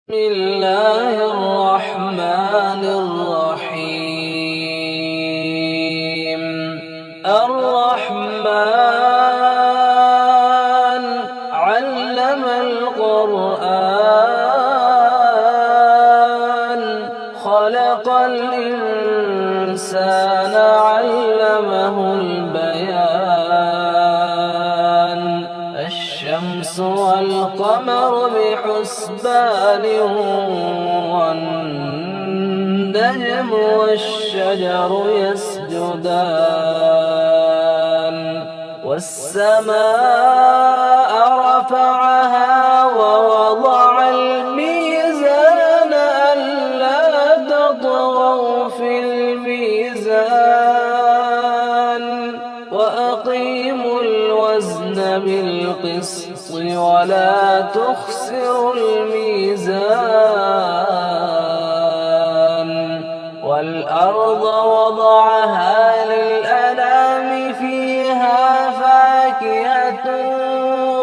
بسم الله الرحمن الرحيم. الرحمن علم القرآن خلق الإنسان علمه البيان. الشمس والقمر بحسبان والنجم والشجر يسجدان. والسماء رفعها ووضع الميزان ألا تطغوا في الميزان وأقيموا الوزن بالقسط ولا تخسروا الميزان. والأرض وضعها للأنام فيها فاكهة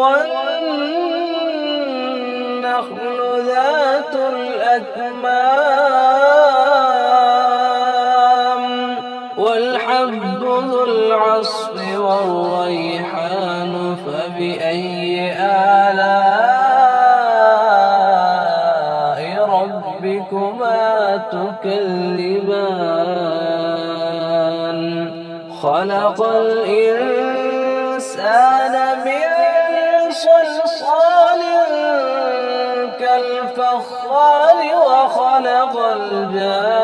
والنخل ذات الأكمام والحب ذو العصف والريحان. فبأي آلاء ربكما تكذبان. خلق الإنسان من صلصال كالفخار وخلق الجان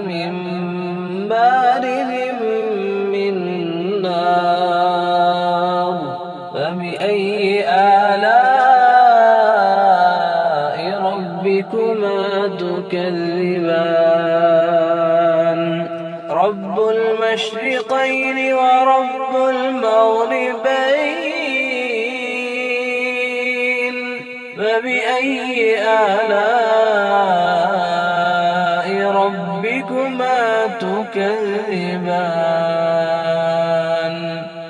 من مارد من نار. فبأي آلاء ربكما تكذبان. رب المشرقين ورب المغربين. فبأي آلاء ربكما تكذبان.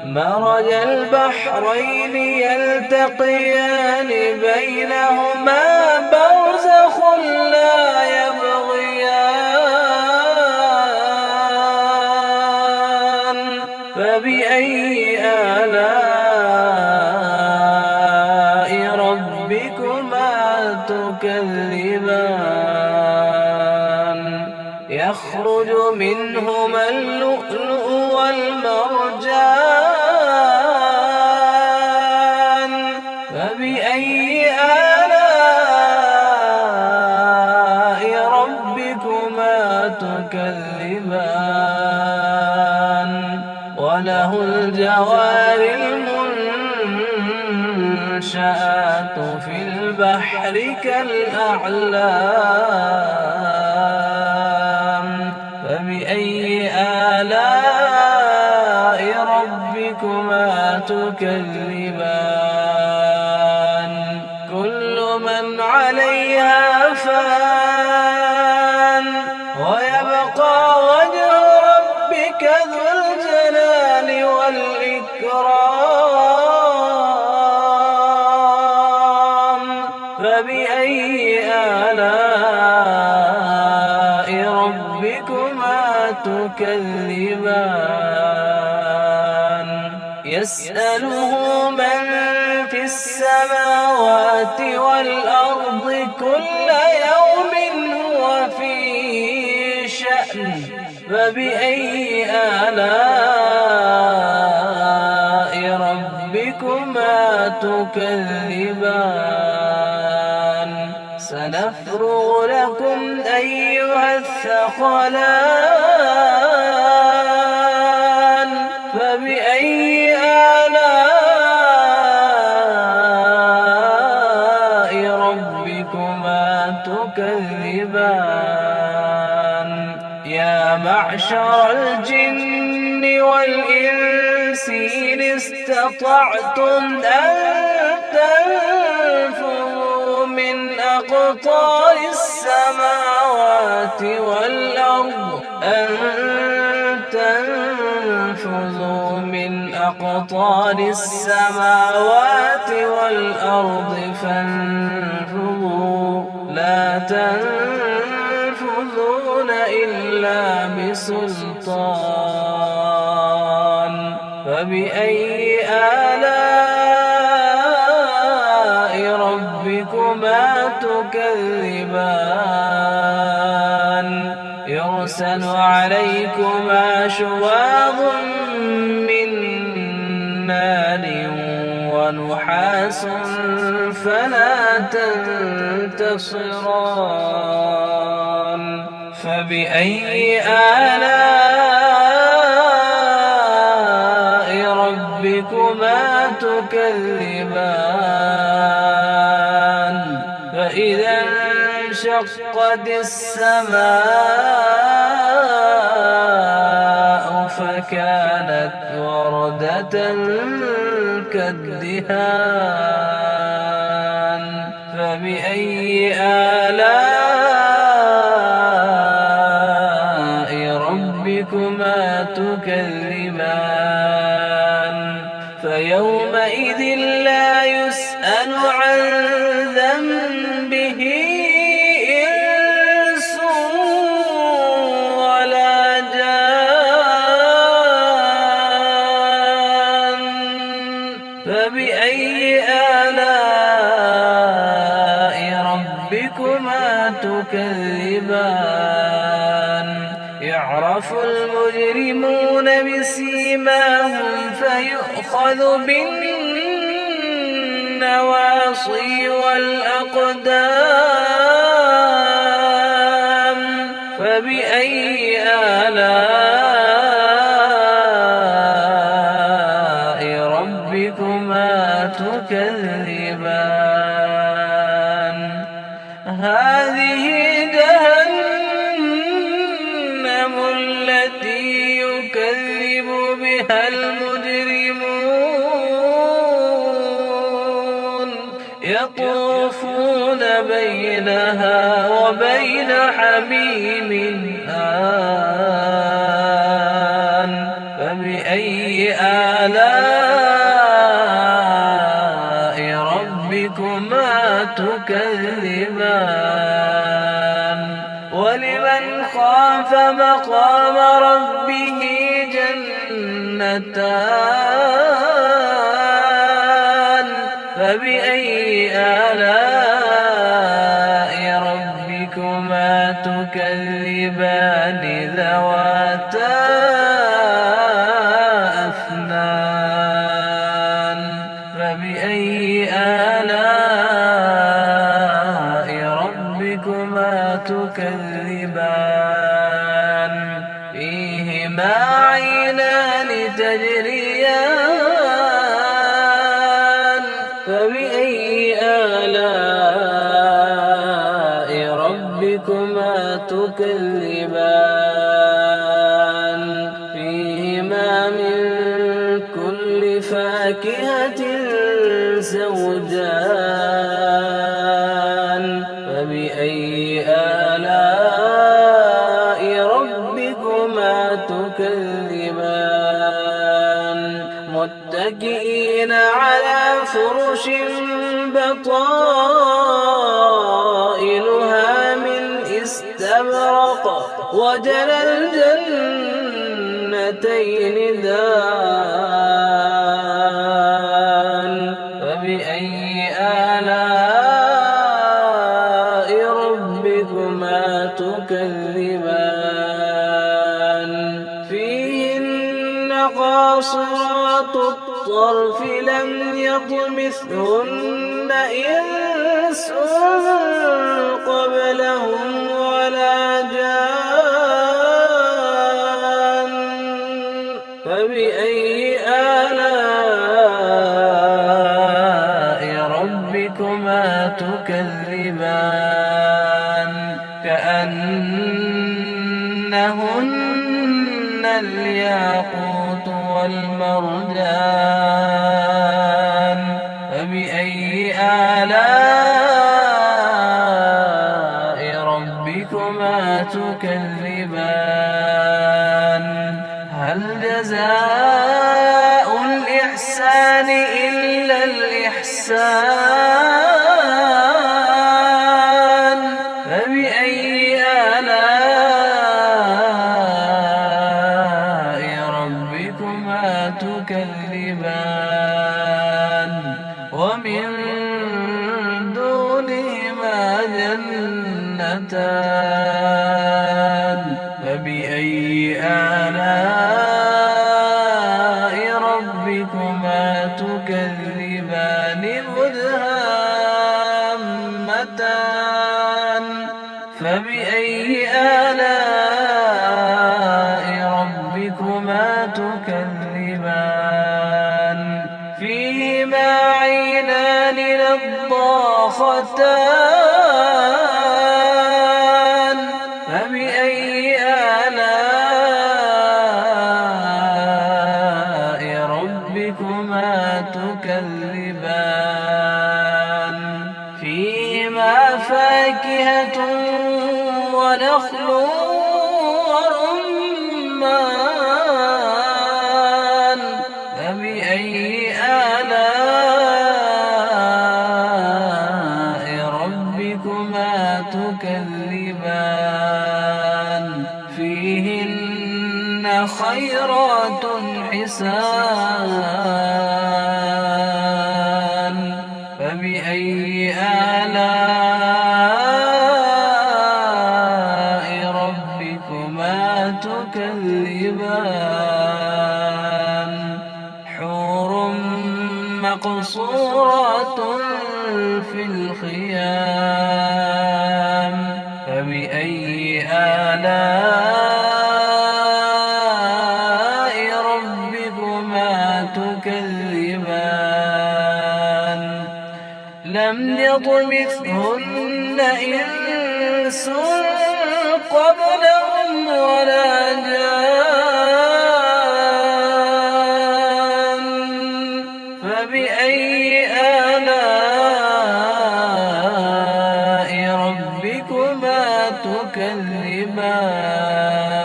مرج البحرين يلتقيان بينهما برزخ لا يبغيان. فبأي آلاء ربكما تكذبان. يخرج منهما اللؤلؤ والمرجان. فبأي آلاء ربكما تكذبان. وله الجوار المنشآت في البحر كالأعلام. فبأي آلاء ربكما تكذبان. كل من عليها فان ويبقى وجه ربك ذو الجلال والإكرام. فبأي آلاء ربكما تكذبان. يسأله من في السماوات والأرض كل يوم هو في شأن. فبأي آلاء ربكما تكذبان. سنفرغ لكم أيها الثقلان. فبأي آلاء ربكما تكذبان. يا معشر الجن والإنس إن استطعتم أن تنفذوا من أقطار السماوات والأرض أن تنفذوا من أقطار السماوات والأرض الأرض فانفذوا لا تنفذون إلا بسلطان فبأي آلاء ربكما تكذبان يرسل عليكما شواظ من نار ونحاس فلا تنتصران فبأي آلاء ربكما تكذبان فإذا انشقت السماء فكانت وردة كالدهان فبأي آلاء ربكما تكذبان فيومئذ لا يسأل عن ذنبه إنس ولا جان فبأي آلاء ربكما تكذبان يعرف المجرمون بسيماهم فيؤخذ بالنواصي والأقدام فبأي آلاء ربكما تكذبان هذه جهنم التي يكذب بها المجرمون يطوفون بينها وبين حميم آن فبأي آلاء ربكما تكذبان ولمن خاف مقام ربه جنتان فبأي آلاء ربكما تكذبان ذواتا أفنان فبأي آلاء ربكما تكذبان فيهما عينان تجريان فبأي آلاء ربكما تكذبان فيهما من كل فاكهة زوجان فبأي آلاء ربكما تكذبان متكئين على فرش بطائنها من استبرق وجنى الجنتين دان فبأي آلاء ربكما تكذبان فيهن قاصرات الطرف لم يطمثهن إنس قبلهم ولا جان فبأي آلاء ربكما تكذبان كأنهن الياقوت والمرجان فبأي آلاء ربكما تكذبان هل جزاء الإحسان إلا الإحسان إحسان فبأي آلاء ربكما تكذبان ومن دونهما جنتان فبأي آلاء ربكما تكذبان مدهامتان فبأي آلاء ربكما تكذبان فيهما عينان نضاختان فبأي آلاء ربكما تكذبان فيهما فاكهة ونخل ورمان فبأي آلاء ربكما تكذبان فيهن خيرات حسان فبأي آلاء ربكما تكذبان حور مقصورات في الخيام فبأي آلاء ربكما تكذبان لم يطمثهن إنس قبلهم ولا جان فبأي آلاء ربكما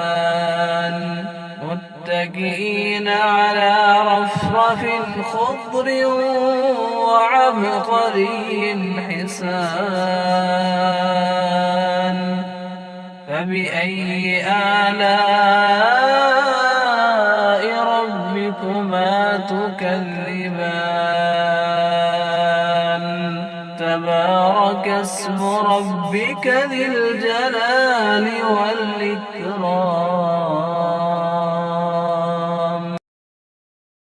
تكذبان متكئين على رفرف خضر وعبقري حسان فبأي آلاء ربكما تكذبان تبارك اسم ربك ذي الجلال والإكرام